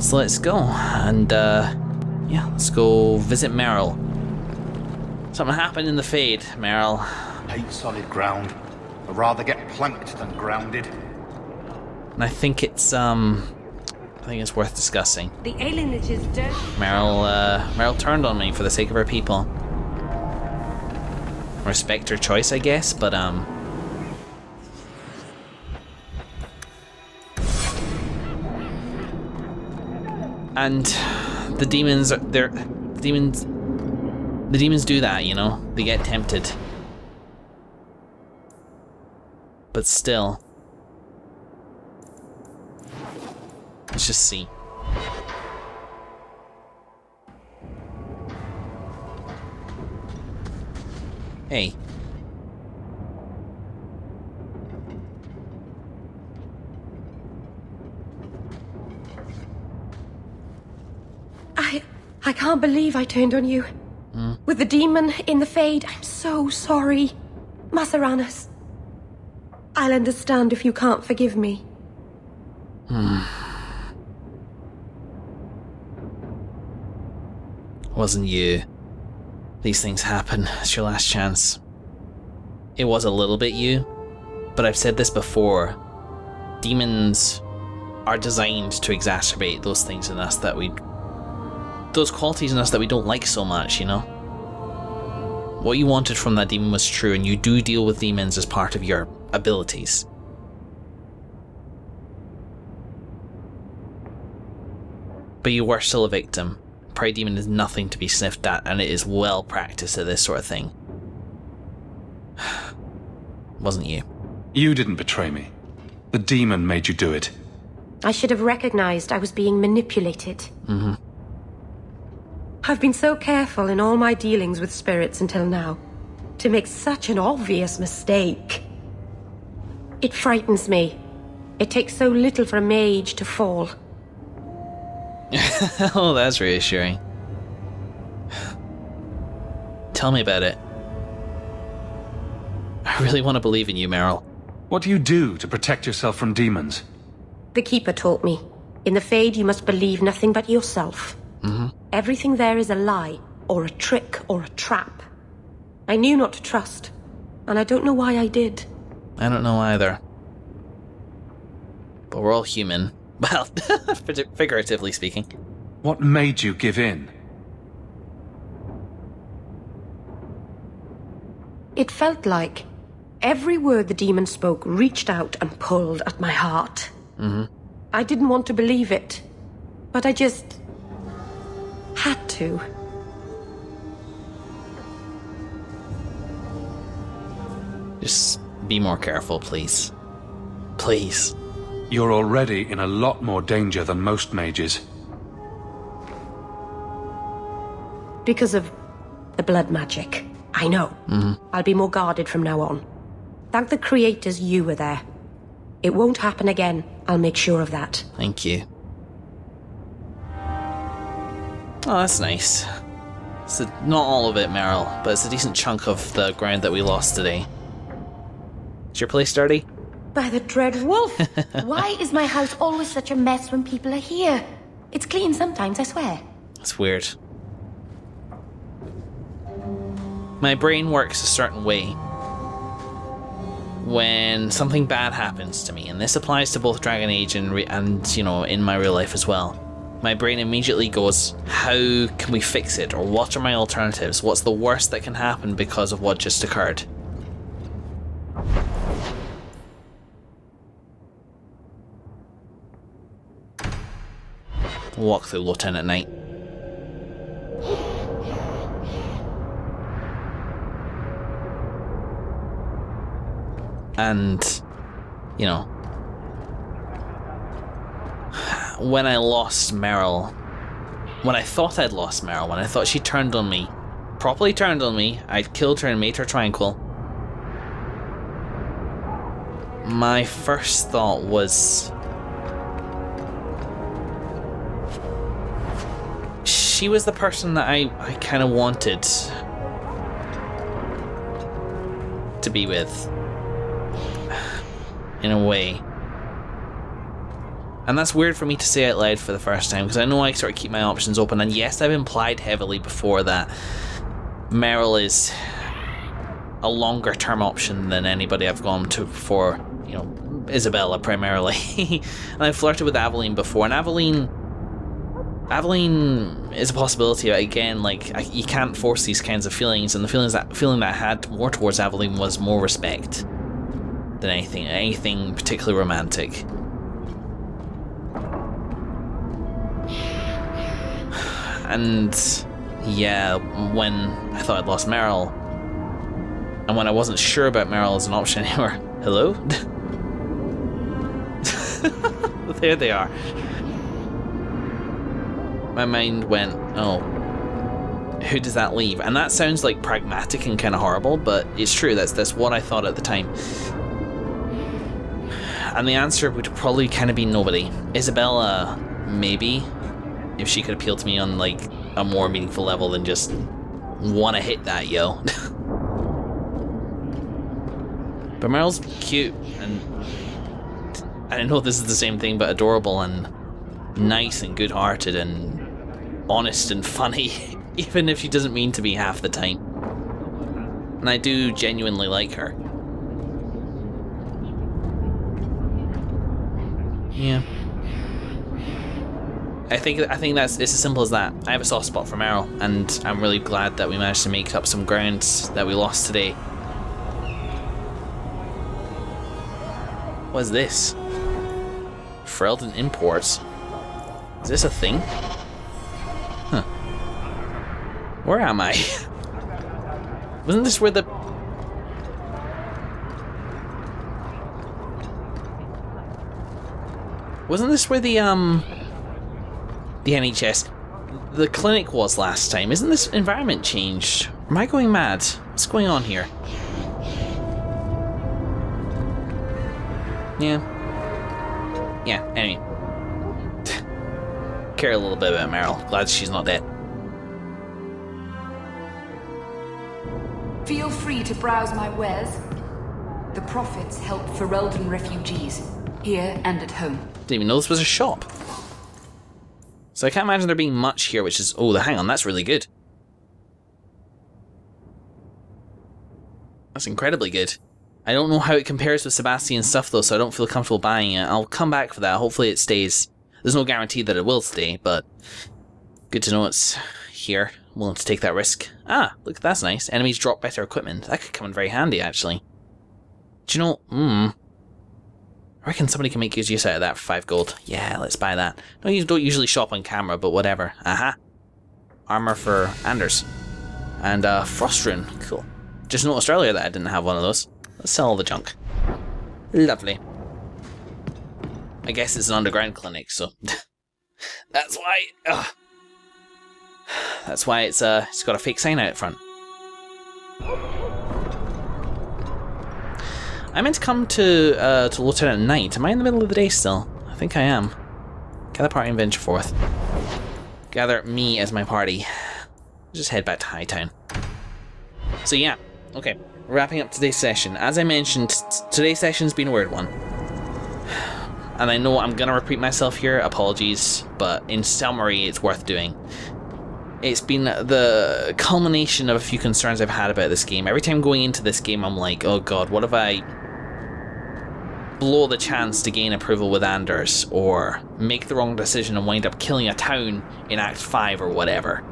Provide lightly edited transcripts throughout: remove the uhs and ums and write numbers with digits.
So let's go, and yeah, let's go visit Merrill. Something happened in the Fade, Merrill. Hate solid ground. I'd rather get planked than grounded. And I think it's worth discussing. The alienage is dead. Merrill turned on me for the sake of her people. Respect her choice, I guess, but and the demons, the demons do that, you know? They get tempted. But still. Let's just see. Hey. I can't believe I turned on you. With the demon in the Fade, I'm so sorry. Masaranas. I'll understand if you can't forgive me. Wasn't you. These things happen. It's your last chance. It was a little bit you, but I've said this before. Demons are designed to exacerbate those things in us that those qualities in us that we don't like so much, you know? What you wanted from that demon was true, and you do deal with demons as part of your abilities. But you were still a victim. Pride Demon is nothing to be sniffed at, and it is well practiced at this sort of thing. Wasn't you. You didn't betray me. The demon made you do it. I should have recognized I was being manipulated. I've been so careful in all my dealings with spirits until now. To make such an obvious mistake. It frightens me. It takes so little for a mage to fall. Oh, that's reassuring. Tell me about it. I really want to believe in you, Merrill. What do you do to protect yourself from demons? The Keeper taught me. In the Fade, you must believe nothing but yourself. Everything there is a lie, or a trick, or a trap. I knew not to trust, and I don't know why I did. I don't know either. But we're all human. Well, figuratively speaking. What made you give in? It felt like every word the demon spoke reached out and pulled at my heart. I didn't want to believe it, but I just had to. Just be more careful, please. Please. You're already in a lot more danger than most mages. Because of the blood magic. I know. I'll be more guarded from now on. Thank the creators you were there. It won't happen again. I'll make sure of that. Thank you. Oh, that's nice. So, not all of it, Merrill, but it's a decent chunk of the ground that we lost today. Is your place dirty? By the dread wolf! Why is my house always such a mess when people are here? It's clean sometimes, I swear. That's weird. My brain works a certain way when something bad happens to me, and this applies to both Dragon Age and you know, in my real life as well. My brain immediately goes, how can we fix it? Or what are my alternatives? What's the worst that can happen because of what just occurred? Walk through Lotan at night. And, you know, when I lost Merrill, when I thought I'd lost Merrill, when I thought she turned on me, properly turned on me, I'd killed her and made her tranquil, my first thought was, she was the person that I kind of wanted to be with, in a way. And that's weird for me to say out loud for the first time, because I know I sort of keep my options open, and yes, I've implied heavily before that Merrill is a longer term option than anybody I've gone to for, you know, Isabella primarily. And I've flirted with Aveline before, and Aveline is a possibility. Again, like, you can't force these kinds of feelings, and the feeling that I had more towards Aveline was more respect than anything particularly romantic. And yeah, when I thought I'd lost Merrill, and when I wasn't sure about Merrill as an option anymore. Hello? There they are. My mind went, oh, who does that leave? And that sounds like pragmatic and kind of horrible, but it's true. That's what I thought at the time. And the answer would probably kind of be nobody. Isabella, maybe, if she could appeal to me on like a more meaningful level than just wanna hit that, yo. But Meryl's cute, and I know this is the same thing, but adorable and nice and good-hearted and honest and funny, even if she doesn't mean to be half the time. And I do genuinely like her. Yeah. I think it's as simple as that. I have a soft spot for Merrill, and I'm really glad that we managed to make up some ground that we lost today. What is this? Ferelden Imports. Is this a thing? Huh. Where am I? Wasn't this where the... Wasn't this where the NHS, the clinic was last time? Isn't this environment changed? Am I going mad? What's going on here? Yeah, anyway. Care a little bit about Merrill. Glad she's not dead. Feel free to browse my wares. The profits help Ferelden refugees, here and at home. Didn't even know this was a shop. So I can't imagine there being much here, which is... Oh, hang on, that's really good. That's incredibly good. I don't know how it compares with Sebastian's stuff, though, so I don't feel comfortable buying it. I'll come back for that. Hopefully it stays. There's no guarantee that it will stay, but good to know it's here. I'm willing to take that risk. Ah, look, that's nice. Enemies drop better equipment. That could come in very handy, actually. Do you know... I reckon somebody can make use out of that for 5 gold. Yeah, let's buy that. No, you don't usually shop on camera, but whatever. Aha. Armor for Anders. And Frost Rune. Cool. Just noticed earlier that I didn't have one of those. Let's sell all the junk. Lovely. I guess it's an underground clinic, so that's why. That's why it's got a fake sign out front. I meant to come to Lieutenant at night. Am I in the middle of the day still? I think I am. Gather party and venture forth. Gather me as my party. Just head back to Hightown. So yeah, okay. Wrapping up today's session. As I mentioned, today's session's been a weird one. And I know I'm gonna repeat myself here, apologies, but in summary, it's worth doing. It's been the culmination of a few concerns I've had about this game. Every time going into this game, I'm like, oh god, what if I blow the chance to gain approval with Anders, or make the wrong decision and wind up killing a town in Act 5 or whatever.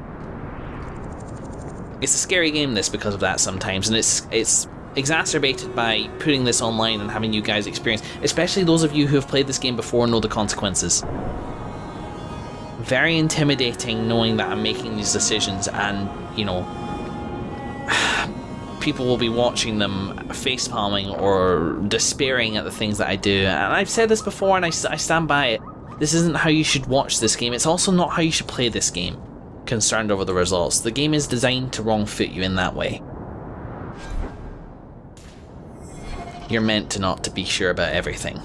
It's a scary game, this, because of that sometimes, and it's exacerbated by putting this online and having you guys experience, especially those of you who have played this game before and know the consequences. Very intimidating knowing that I'm making these decisions and, you know, people will be watching them facepalming or despairing at the things that I do. And I've said this before and I stand by it. This isn't how you should watch this game. It's also not how you should play this game, concerned over the results. The game is designed to wrong foot you in that way. You're meant to not to be sure about everything.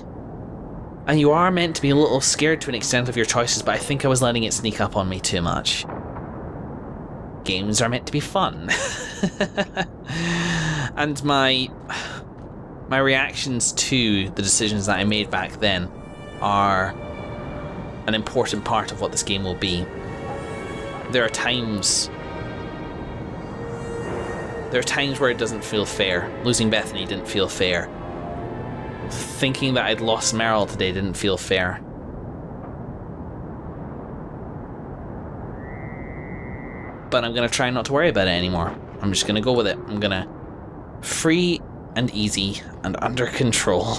And you are meant to be a little scared to an extent of your choices, but I think I was letting it sneak up on me too much. Games are meant to be fun. And my reactions to the decisions that I made back then are an important part of what this game will be. There are times where it doesn't feel fair. Losing Bethany didn't feel fair. Thinking that I'd lost Merrill today didn't feel fair. But I'm going to try not to worry about it anymore. I'm just going to go with it. I'm going to... Free and easy and under control.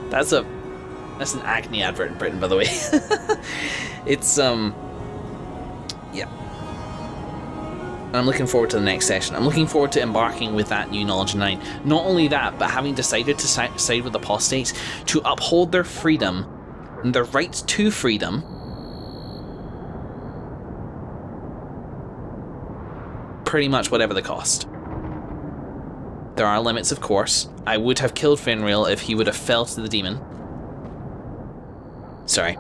That's an acne advert in Britain, by the way. It's, yeah. And I'm looking forward to the next session. I'm looking forward to embarking with that new knowledge of 9. Not only that, but having decided to side with apostates, to uphold their freedom and their rights to freedom, pretty much whatever the cost. There are limits, of course. I would have killed Fenrir if he would have fell to the demon. Sorry,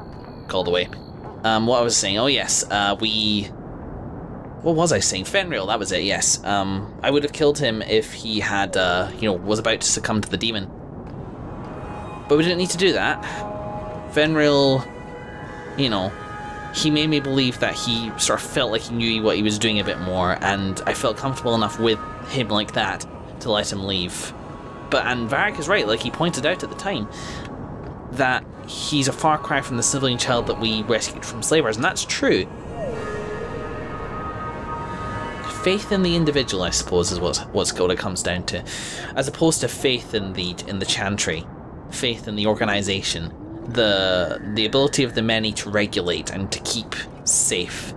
called away. What I was saying, oh yes, what was I saying? Fenrir, that was it, yes. I would have killed him if he had, was about to succumb to the demon. But we didn't need to do that. Fenrir, he made me believe that he sort of felt like he knew what he was doing a bit more, and I felt comfortable enough with him like that to let him leave. And Varric is right, like he pointed out at the time, that he's a far cry from the civilian child that we rescued from slavers, and that's true. Faith in the individual, I suppose, is what it comes down to, as opposed to faith in the chantry, faith in the organisation, the ability of the many to regulate and to keep safe.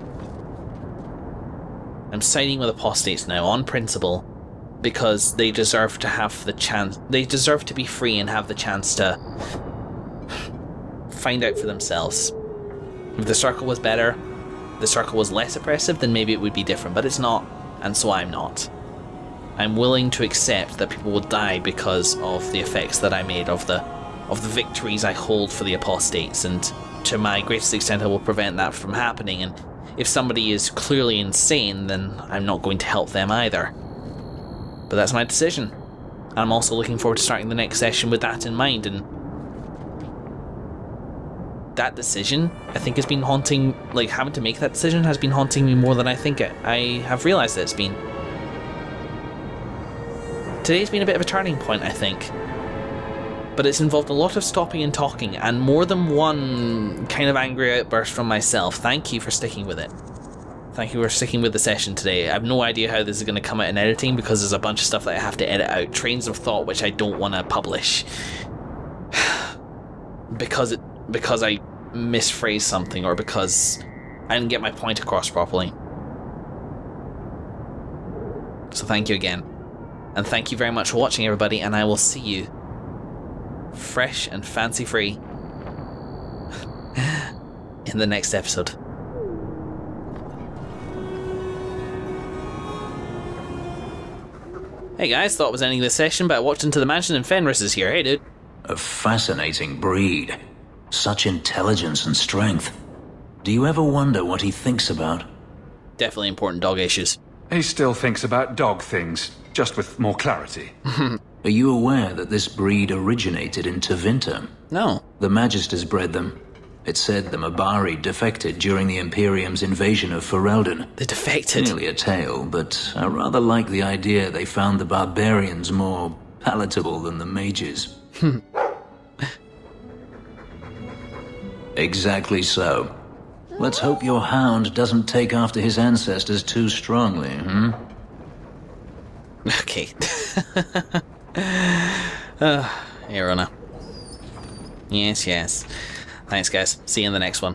I'm siding with apostates now on principle, because they deserve to have the chance. They deserve to be free and have the chance to find out for themselves. If the circle was better, the circle was less oppressive, then maybe it would be different, but it's not, and so I'm not. I'm willing to accept that people will die because of the effects that I made, of the victories I hold for the apostates, and to my greatest extent I will prevent that from happening, and if somebody is clearly insane, then I'm not going to help them either. But that's my decision. And I'm also looking forward to starting the next session with that in mind, and that decision, I think, has been haunting, like, having to make that decision has been haunting me more than I think I have realised that it's been. Today's been a bit of a turning point, I think. But it's involved a lot of stopping and talking, and more than one kind of angry outburst from myself. Thank you for sticking with it. Thank you for sticking with the session today. I have no idea how this is going to come out in editing, because there's a bunch of stuff that I have to edit out. Trains of thought which I don't want to publish. because I misphrased something, or because I didn't get my point across properly. So thank you again. And thank you very much for watching, everybody, and I will see you fresh and fancy free in the next episode. Hey guys, thought I was ending this session, but I walked into the mansion and Fenris is here. Hey dude. A fascinating breed. Such intelligence and strength. Do you ever wonder what he thinks about? Definitely important dog issues. He still thinks about dog things, just with more clarity. Are you aware that this breed originated in Tevinter? No. The Magisters bred them. It said the Mabari defected during the Imperium's invasion of Ferelden. They defected? Nearly a tale, but I rather like the idea they found the barbarians more palatable than the mages. Exactly so. Let's hope your hound doesn't take after his ancestors too strongly, Okay. Here, Rona. Yes. Thanks, guys. See you in the next one.